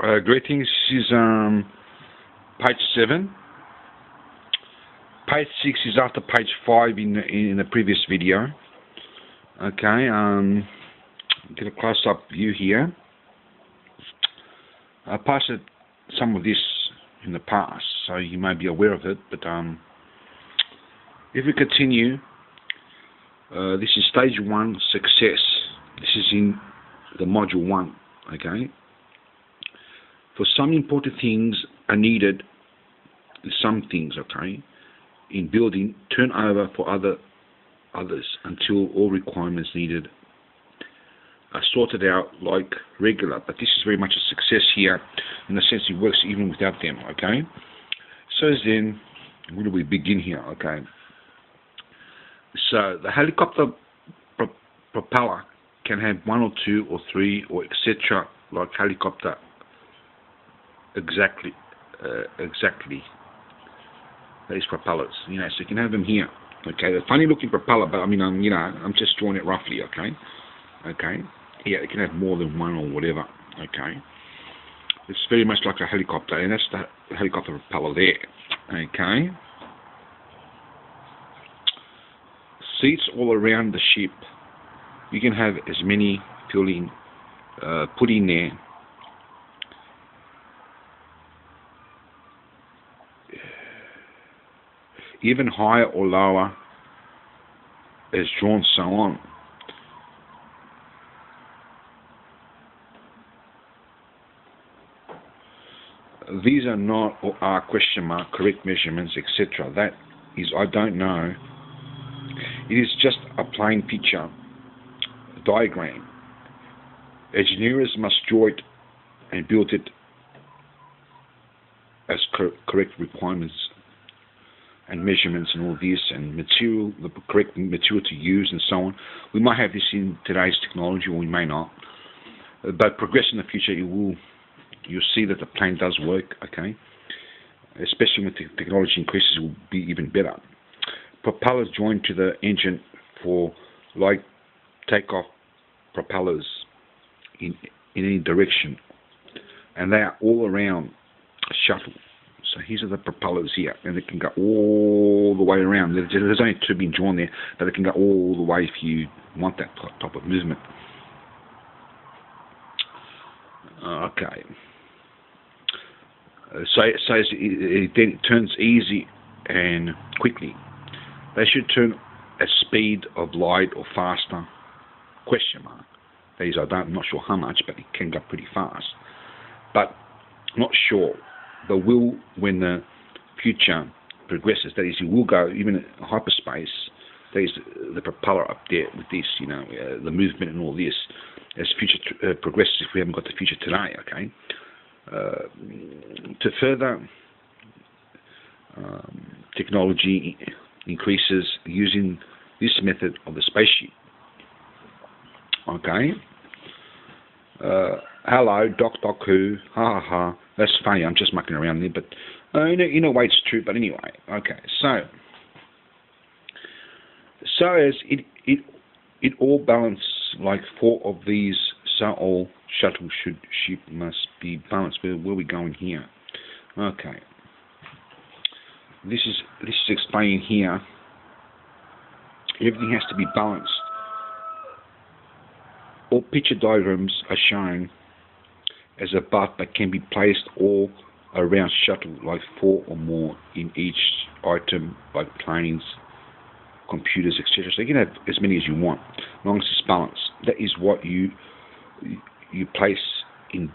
Greetings. This is page 7. Page 6 is after page 5 in the previous video. Okay, get a close-up view here. I passed some of this in the past, so you may be aware of it. But if we continue, this is stage 1, success. This is in the module 1. Okay. For some important things are needed, some things, okay, in building, turn over for others until all requirements needed are sorted out like regular. But this is very much a success here, in the sense it works even without them, okay? So then, where do we begin here, okay? So the helicopter propeller can have 1 or 2 or 3 or etc. like helicopter. Exactly. These propellers, so you can have them here. Okay, they're funny looking propeller, but I mean, I'm just drawing it roughly. Okay. Yeah, it can have more than 1 or whatever. Okay. It's very much like a helicopter, and that's the helicopter propeller there. Okay. Seats all around the ship. You can have as many put in there. Even higher or lower as drawn, so on. These are not or are question mark correct measurements, etc. That is, I don't know. It is just a plain picture, a diagram. Engineers must draw it and build it as correct requirements and measurements and all this, and material, the correct material to use and so on. We might have this in today's technology, or we may not. But progress in the future, you'll see that the plane does work, okay? Especially when the technology increases, it will be even better. Propellers joined to the engine for like takeoff propellers in any direction, and they are all around a shuttle. So these are the propellers here, and they can go all the way around. There's only 2 being drawn there, but they can go all the way if you want that type of movement. Okay. So it turns easy and quickly. They should turn at speed of light or faster. Question mark. That is, I'm not sure how much, but it can go pretty fast. But not sure. But will, when the future progresses, that is, you will go even in hyperspace. That is, the propeller up there with this, the movement and all this, as future progresses. If we haven't got the future today, okay. To further technology increases using this method of the spaceship. Okay. Hello, Doc who, ha ha ha. That's funny, I'm just mucking around there, but in a way it's true, but anyway. Okay, so as it all balance like 4 of these, so all shuttle ship must be balanced. Where are we going here? Okay. This is explaining here. Everything has to be balanced. All picture diagrams are shown as above, but can be placed all around shuttle, like 4 or more in each item, like planes, computers, etc. So you can have as many as you want, as long as it's balanced. That is what you place in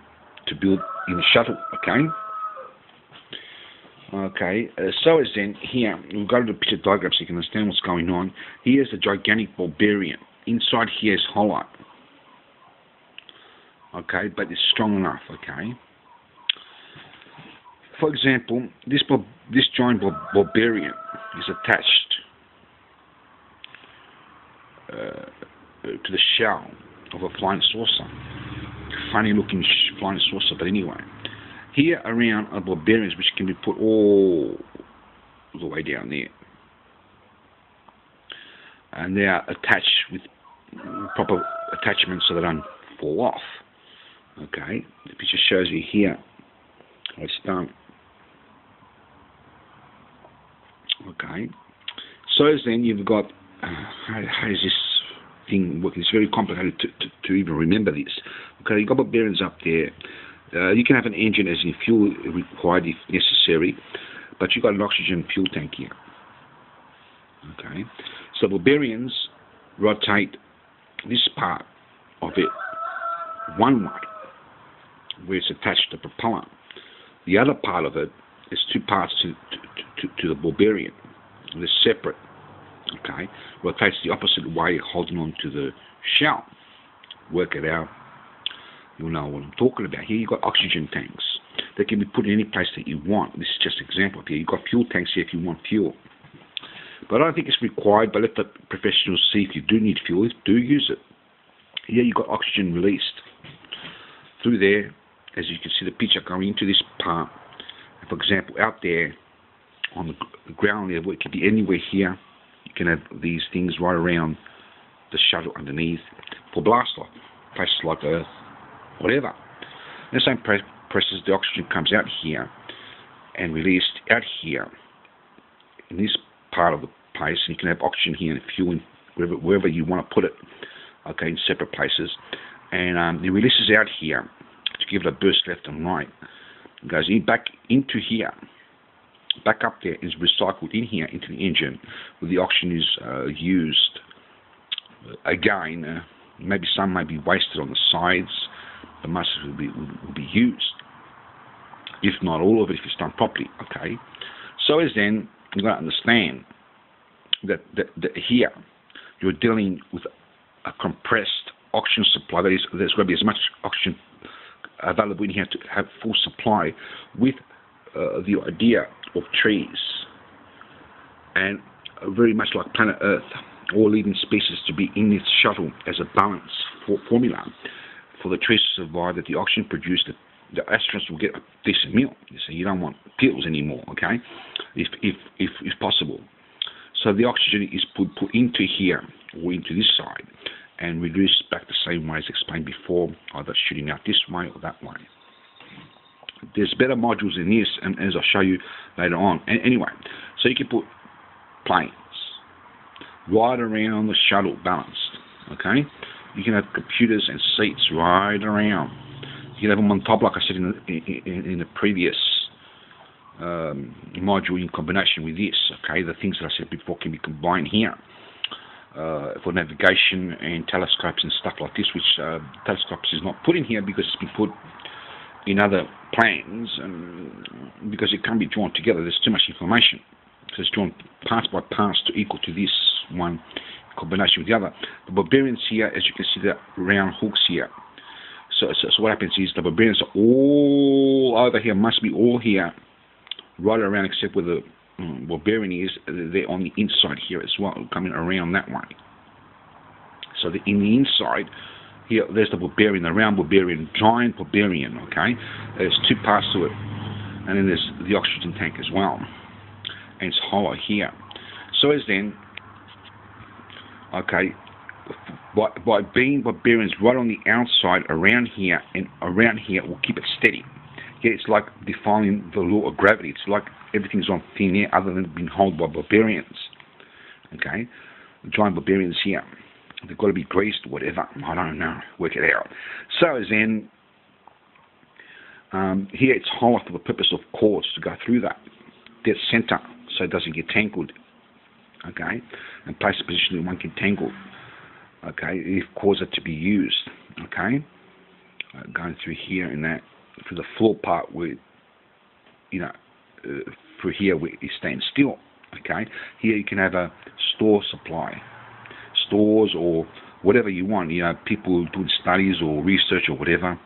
to build in the shuttle. Okay. So as then here, we'll go to the picture diagram so you can understand what's going on. Here's the gigantic barbarian. Inside here is hollow. Okay, but it's strong enough. Okay. For example, this giant barbarian is attached to the shell of a flying saucer. Funny looking flying saucer, but anyway. Here around are barbarians which can be put all the way down there, and they are attached with proper attachments so they don't fall off. Okay, the picture shows you here how it's done. Okay, so as then you've got how is this thing working? It's very complicated to even remember this. Okay, you've got bearings up there. You can have an engine as in fuel required if necessary, but you've got an oxygen fuel tank here. Okay, so the bearings rotate this part of it one way, where it's attached to the propeller. The other part of it is two parts to the ball bearing. They're separate. Okay, rotates the opposite way, holding on to the shell. Work it out. You'll know what I'm talking about. Here you've got oxygen tanks. They can be put in any place that you want. This is just an example here. You've got fuel tanks here if you want fuel. But I don't think it's required, but let the professionals see if you do need fuel. If you do use it. Here you've got oxygen released through there. As you can see the picture going into this part. For example, out there on the ground level, it could be anywhere here. You can have these things right around the shuttle underneath for blast off. Places like Earth, whatever. The same presses, the oxygen comes out here and released out here in this part of the place. And you can have oxygen here and fuel in wherever you want to put it. Okay, in separate places. And it releases out here to give it a burst left and right. It goes in back into here. Back up there is recycled in here into the engine where the oxygen is used. Again, maybe some may be wasted on the sides, but most of it will be used. If not all of it, if it's done properly. Okay. So as then, you've got to understand that here you're dealing with a compressed oxygen supply. That is, there's going to be as much oxygen available in here to have full supply with the idea of trees and very much like planet Earth, all living species to be in this shuttle as a balance formula for the trees to survive, that the oxygen produced, the astronauts will get a decent meal. So you don't want pills anymore, okay, if possible. So the oxygen is put into here or into this side and reduced back the same way as explained before, either shooting out this way or that way. There's better modules in this, and as I'll show you later on. And anyway, so you can put planes right around the shuttle balanced, okay? You can have computers and seats right around. You can have them on top, like I said in the previous module, in combination with this, okay? The things that I said before can be combined here for navigation and telescopes and stuff like this, which telescopes is not put in here because it's been put in other plans, because it can't be drawn together. There's too much information. So it's drawn parts by parts to equal to this one in combination with the other. The barbarians here, as you can see, the round hooks here. So what happens is the barbarians are all over here, must be all here, right around, except where the barbarian is. They're on the inside here as well, coming around that way. So in the inside, here, there's the barbarian, the round barbarian, giant barbarian, okay? There's two parts to it. And then there's the oxygen tank as well. And it's hollow here. So as then, okay, by being barbarians right on the outside, around here, and around here, will keep it steady. Yeah, it's like defying the law of gravity. It's like everything's on thin air other than being held by barbarians. Okay? The giant barbarians here. They've got to be greased or whatever. I don't know. Work it out. So as then, here it's hollow for the purpose of cords to go through that. Dead center, so it doesn't get tangled. Okay? And place a position that one can tangle. Okay? If cords are to be used. Okay? Going through here and that, through the floor part where, you know, through here where it stands still. Okay? Here you can have a store supply. Stores or whatever you want, you know, people doing studies or research or whatever,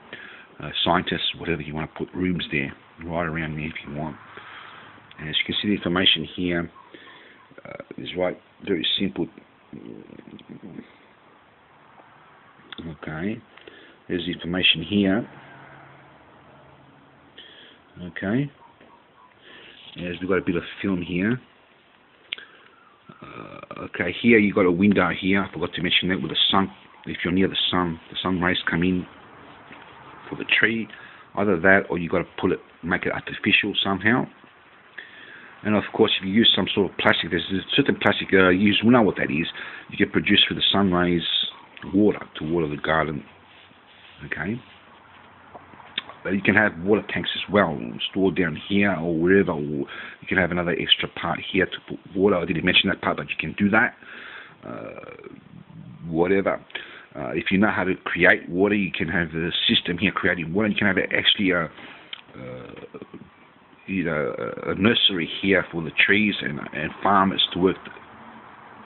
scientists, whatever you want to put rooms there, right around there if you want. And as you can see, the information here is right, very simple. Okay, there's the information here. Okay, as we've got a bit of film here. Okay, here you've got a window here. I forgot to mention that with the sun. If you're near the sun rays come in for the tree. Either that, or you got to make it artificial somehow. And of course, if you use some sort of plastic, there's a certain plastic used. We know what that is. You can produce with the sun rays water to water the garden. Okay. But you can have water tanks as well, stored down here or wherever. Or you can have another extra part here to put water. I didn't mention that part, but you can do that. Whatever. If you know how to create water, you can have the system here creating water. You can have actually a nursery here for the trees and farmers to work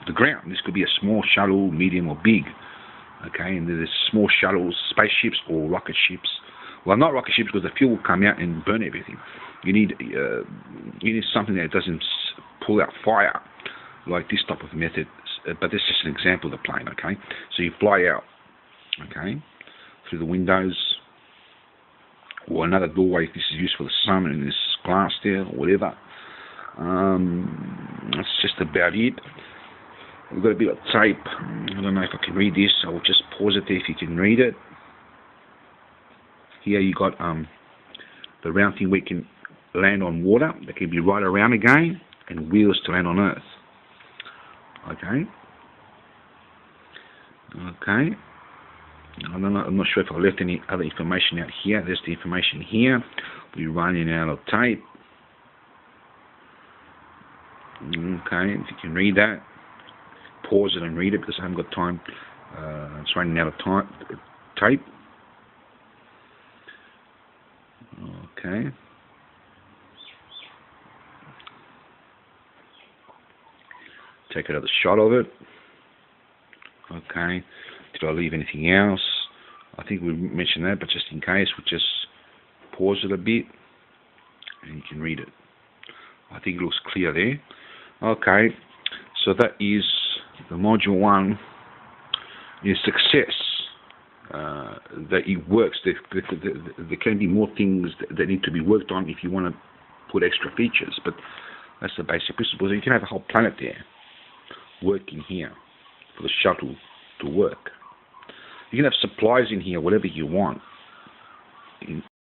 the ground. This could be a small shuttle, medium, or big. Okay, and there's small shuttles, spaceships, or rocket ships. Well, not rocket ships because the fuel will come out and burn everything. You need something that doesn't pull out fire like this type of method. But this is just an example of the plane. Okay, so you fly out. Okay, through the windows or another doorway if this is used for the sun and this glass there or whatever. That's just about it. We've got a bit of tape. I don't know if I can read this. I'll just pause it there if you can read it. Here you got the round thing where you can land on water. That can be right around again, and wheels to land on earth. Okay. Okay. I don't know, I'm not sure if I left any other information out here. There's the information here. We're running out of tape. Okay, if you can read that, pause it and read it because I haven't got time. It's running out of tape. Okay. Take another shot of it. Okay. Did I leave anything else? I think we mentioned that, but just in case, we'll just pause it a bit and you can read it. I think it looks clear there. Okay, so that is the module 1 is success. That it works. There can be more things that need to be worked on if you want to put extra features, but that's the basic principle. You can have a whole planet there working here for the shuttle to work. You can have supplies in here, whatever you want.